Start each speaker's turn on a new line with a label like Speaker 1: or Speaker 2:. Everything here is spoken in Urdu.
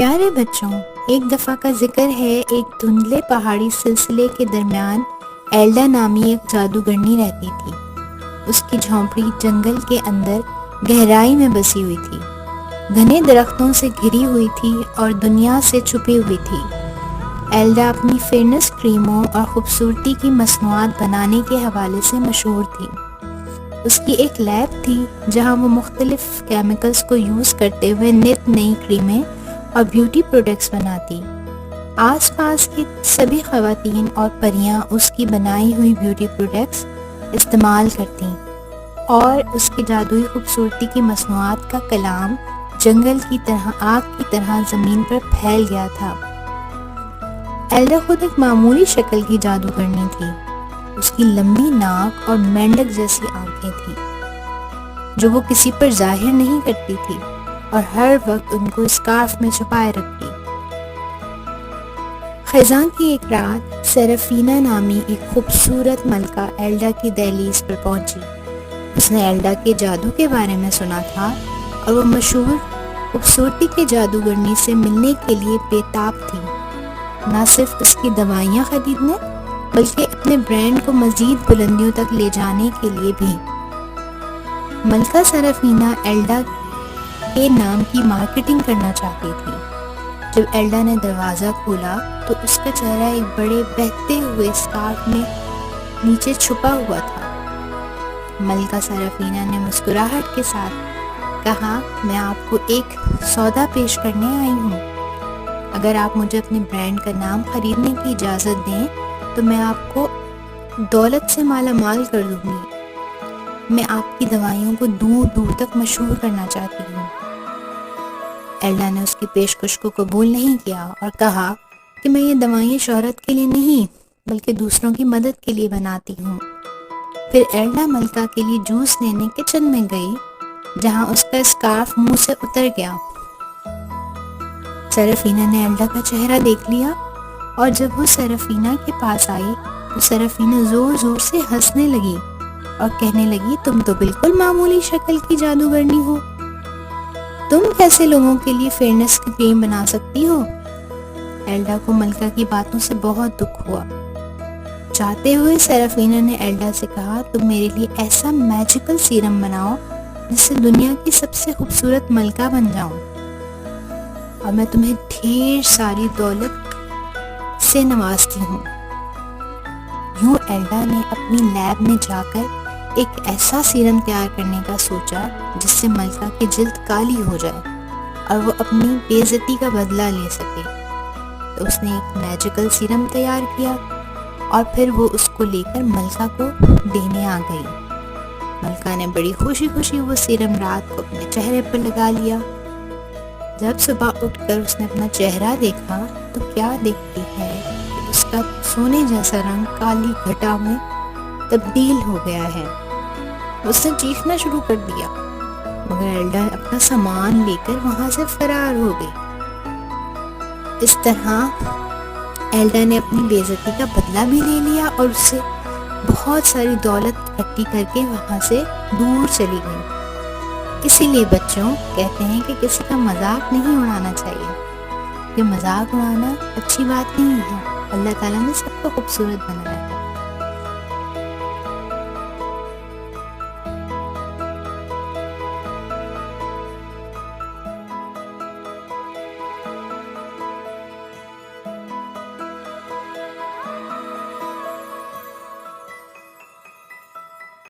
Speaker 1: پیارے بچوں، ایک دفعہ کا ذکر ہے ایک دھندلے پہاڑی سلسلے کے درمیان ایلڈا نامی ایک جادوگرنی رہتی تھی۔ اس کی جھونپڑی جنگل کے اندر گہرائی میں بسی ہوئی تھی، گھنے درختوں سے گھری ہوئی تھی اور دنیا سے چھپی ہوئی تھی۔ ایلڈا اپنی فیئرنس کریموں اور خوبصورتی کی مصنوعات بنانے کے حوالے سے مشہور تھی۔ اس کی ایک لیب تھی جہاں وہ مختلف کیمیکلز کو یوز کرتے ہوئے نت نئی کریمیں اور بیوٹی پروڈکٹس بناتی۔ آس پاس کی سبھی خواتین اور پریاں اس کی بنائی ہوئی بیوٹی پروڈکٹس استعمال کرتیں، اور اس کی جادوئی خوبصورتی کی مصنوعات کا کلام جنگل کی طرح آگ کی طرح زمین پر پھیل گیا تھا۔ ایلڈا خود ایک معمولی شکل کی جادوگرنی تھی۔ اس کی لمبی ناک اور مینڈک جیسی آنکھیں تھیں جو وہ کسی پر ظاہر نہیں کرتی تھی، اور ہر وقت ان کو اسکارف میں چھپائے رکھتی۔ خزاں کی ایک رات سیرافینا نامی ایک خوبصورت ملکہ ایلڈا کی دہلیز پر پہنچی۔ اس نے ایلڈا کے جادو کے بارے میں سنا تھا اور وہ مشہور خوبصورتی کے جادوگرنی سے ملنے کے لیے بے تاب تھی، نہ صرف اس کی دوائیاں خریدنے بلکہ اپنے برانڈ کو مزید بلندیوں تک لے جانے کے لیے بھی۔ ملکہ سیرافینا ایلڈا کے نام کی مارکیٹنگ کرنا چاہتی تھی۔ جب ایلڈا نے دروازہ کھولا تو اس کا چہرہ ایک بڑے بہتے ہوئے اسکارف میں نیچے چھپا ہوا تھا۔ ملکہ سیرافینا نے مسکراہٹ کے ساتھ کہا، میں آپ کو ایک سودا پیش کرنے آئی ہوں۔ اگر آپ مجھے اپنے برانڈ کا نام خریدنے کی اجازت دیں تو میں آپ کو دولت سے مالا مال کر دوں گی۔ میں آپ کی دوائیوں کو دور دور تک مشہور کرنا چاہتی ہوں۔ ایلڈا نے اس کی پیشکش کو قبول نہیں کیا اور کہا کہ میں یہ دوائیں شہرت کے لیے نہیں بلکہ دوسروں کی مدد کے لیے بناتی ہوں۔ پھر ایلڈا ملکہ کے لیے جوس لینے کچن میں گئی جہاں اس کا اسکارف منہ سے اتر گیا۔ سیرافینا نے ایلڈا کا چہرہ دیکھ لیا، اور جب وہ سیرافینا کے پاس آئی تو سیرافینا زور زور سے ہنسنے لگی اور کہنے لگی، تم تو بالکل معمولی شکل کی جادوگرنی ہو، تم کیسے لوگوں کے لیے فیئرنس کی کریم بنا سکتی ہو؟ ایلڈا کو ملکہ کی باتوں سے بہت دکھ ہوا۔ چاہتے ہوئے سیرافینا نے ایلڈا سے کہا، تم میرے لیے ایسا میجیکل سیرم بناؤ جس سے دنیا کی سب سے خوبصورت ملکہ بن جاؤں، اور میں تمہیں ڈھیر ساری دولت سے نوازتی ہوں۔ یوں ایلڈا نے اپنی لیب میں جا کر ایک ایسا سیرم تیار کرنے کا سوچا جس سے ملکہ کی جلد کالی ہو جائے اور وہ اپنی بے عزتی کا بدلہ لے سکے۔ تو اس نے ایک میجیکل سیرم تیار کیا اور پھر وہ اس کو لے کر ملکہ کو دینے آ گئی۔ ملکہ نے بڑی خوشی خوشی وہ سیرم رات کو اپنے چہرے پر لگا لیا۔ جب صبح اٹھ کر اس نے اپنا چہرہ دیکھا تو کیا دیکھتی ہے کہ اس کا سونے جیسا رنگ کالی گھٹا میں تبدیل ہو گیا ہے۔ اس نے چیخنا شروع کر دیا، مگر ایلڈا اپنا سامان لے کر وہاں سے فرار ہو گئی۔ اس طرح ایلڈا نے اپنی بے عزتی کا بدلہ بھی لے لیا اور اس سے بہت ساری دولت اکٹھی کر کے وہاں سے دور چلی گئی۔ اسی لیے بچوں کہتے ہیں کہ کسی کا مذاق نہیں اڑانا چاہیے، یہ مذاق اڑانا اچھی بات نہیں ہے۔ اللہ تعالیٰ نے سب کو خوبصورت بنایا۔